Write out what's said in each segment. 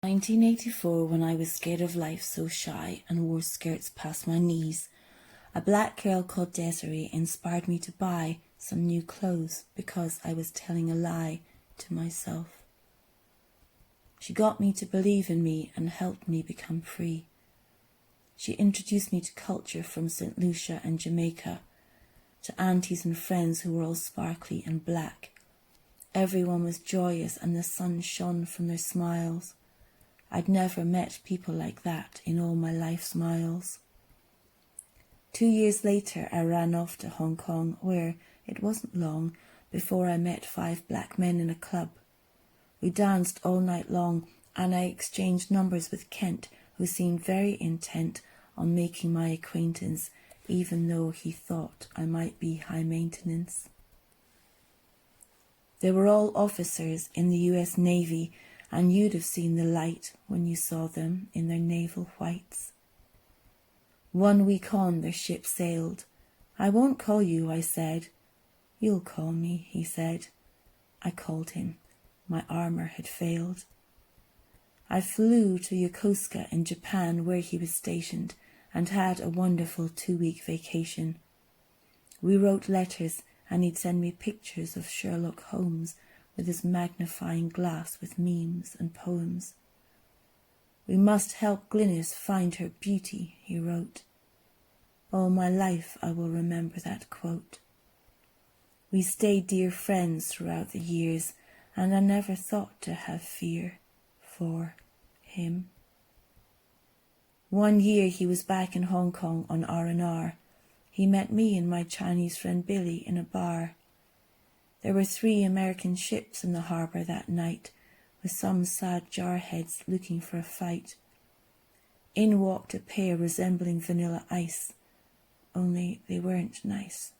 1984, when I was scared of life, so shy, and wore skirts past my knees, a black girl called Desiree inspired me to buy some new clothes because I was telling a lie to myself. She got me to believe in me and helped me become free. She introduced me to culture from St. Lucia and Jamaica, to aunties and friends who were all sparkly and black. Everyone was joyous and the sun shone from their smiles. I'd never met people like that in all my life's miles. 2 years later, I ran off to Hong Kong, where it wasn't long before I met 5 black men in a club. We danced all night long, and I exchanged numbers with Kent, who seemed very intent on making my acquaintance, even though he thought I might be high maintenance. They were all officers in the US Navy, and you'd have seen the light when you saw them in their naval whites. 1 week on, their ship sailed. "I won't call you," I said. "You'll call me," he said. I called him. My armour had failed. I flew to Yokosuka in Japan, where he was stationed, and had a wonderful 2-week vacation. We wrote letters, and he'd send me pictures of Sherlock Holmes with his magnifying glass with memes and poems. "We must help Glynis find her beauty," he wrote. All my life I will remember that quote. We stayed dear friends throughout the years, and I never thought to have fear for him. 1 year he was back in Hong Kong on R&R. He met me and my Chinese friend Billy in a bar. There were 3 American ships in the harbour that night, with some sad jarheads looking for a fight. In walked a pair resembling Vanilla Ice, only they weren't nice.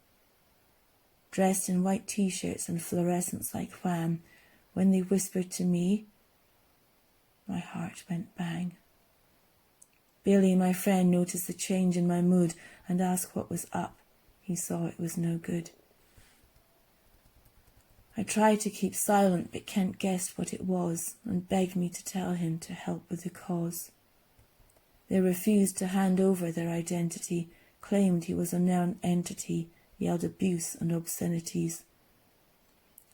Dressed in white t-shirts and fluorescents like Wham, when they whispered to me, my heart went bang. Billy, my friend, noticed the change in my mood and asked what was up. He saw it was no good. I tried to keep silent, but Kent guessed what it was and begged me to tell him to help with the cause. They refused to hand over their identity, claimed he was a known entity, yelled abuse and obscenities.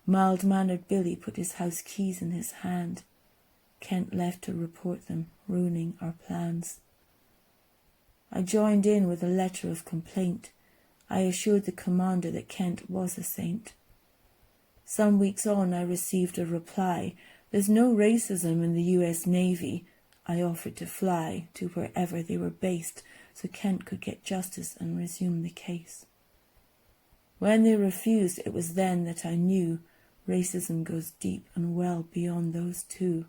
Mild-mannered Billy put his house keys in his hand. Kent left to report them, ruining our plans. I joined in with a letter of complaint. I assured the commander that Kent was a saint. Some weeks on, I received a reply. "There's no racism in the US Navy." I offered to fly to wherever they were based so Kent could get justice and resume the case. When they refused, it was then that I knew racism goes deep and well beyond those two.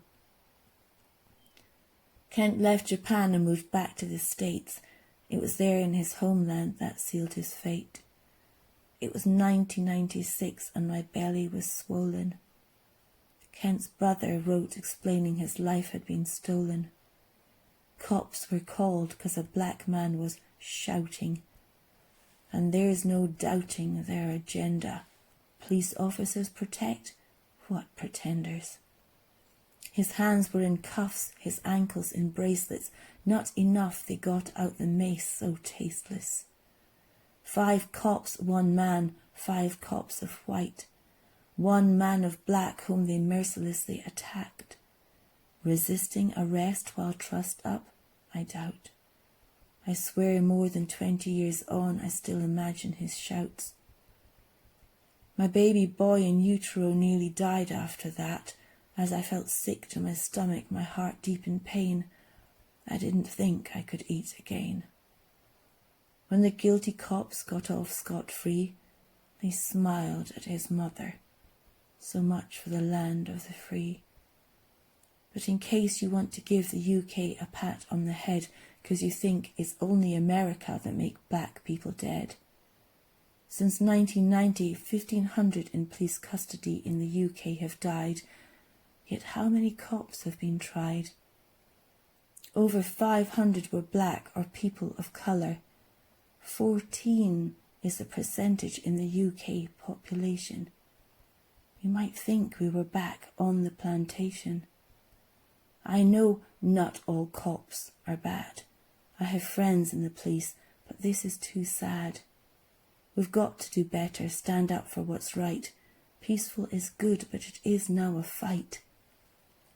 Kent left Japan and moved back to the States. It was there in his homeland that sealed his fate. It was 1996 and my belly was swollen. Kent's brother wrote explaining his life had been stolen. Cops were called because a black man was shouting. And there's no doubting their agenda. Police officers protect? What pretenders? His hands were in cuffs, his ankles in bracelets. Not enough they got out the mace so tasteless. 5 cops, 1 man, 5 cops of white. 1 man of black whom they mercilessly attacked. Resisting arrest while trussed up? I doubt. I swear more than 20 years on, I still imagine his shouts. My baby boy in utero nearly died after that. As I felt sick to my stomach, my heart deep in pain, I didn't think I could eat again. When the guilty cops got off scot-free, they smiled at his mother. So much for the land of the free. But in case you want to give the UK a pat on the head because you think it's only America that make black people dead. Since 1990, 1,500 in police custody in the UK have died, yet how many cops have been tried? Over 500 were black or people of colour. 14 is the percentage in the UK population. You might think we were back on the plantation. I know not all cops are bad. I have friends in the police, but this is too sad. We've got to do better, stand up for what's right. Peaceful is good, but it is now a fight.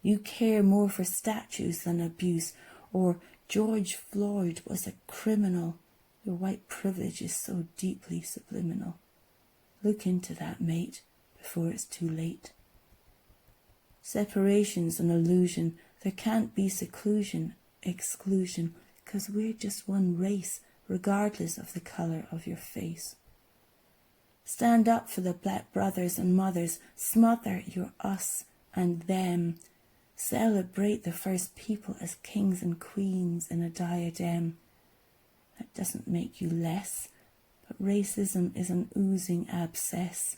You care more for statues than abuse, or George Floyd was a criminal. Your white privilege is so deeply subliminal. Look into that, mate, before it's too late. Separation's an illusion. There can't be seclusion, exclusion, 'cause we're just one race, regardless of the colour of your face. Stand up for the black brothers and mothers. Smother your us and them. Celebrate the first people as kings and queens in a diadem. That doesn't make you less, but racism is an oozing abscess.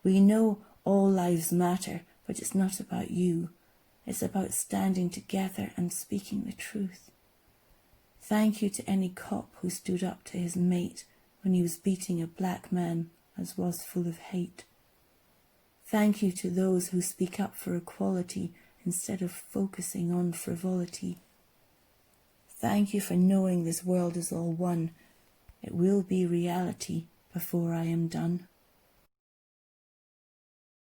We know all lives matter, but it's not about you. It's about standing together and speaking the truth. Thank you to any cop who stood up to his mate when he was beating a black man as was full of hate. Thank you to those who speak up for equality instead of focusing on frivolity. Thank you for knowing this world is all one. It will be reality before I am done.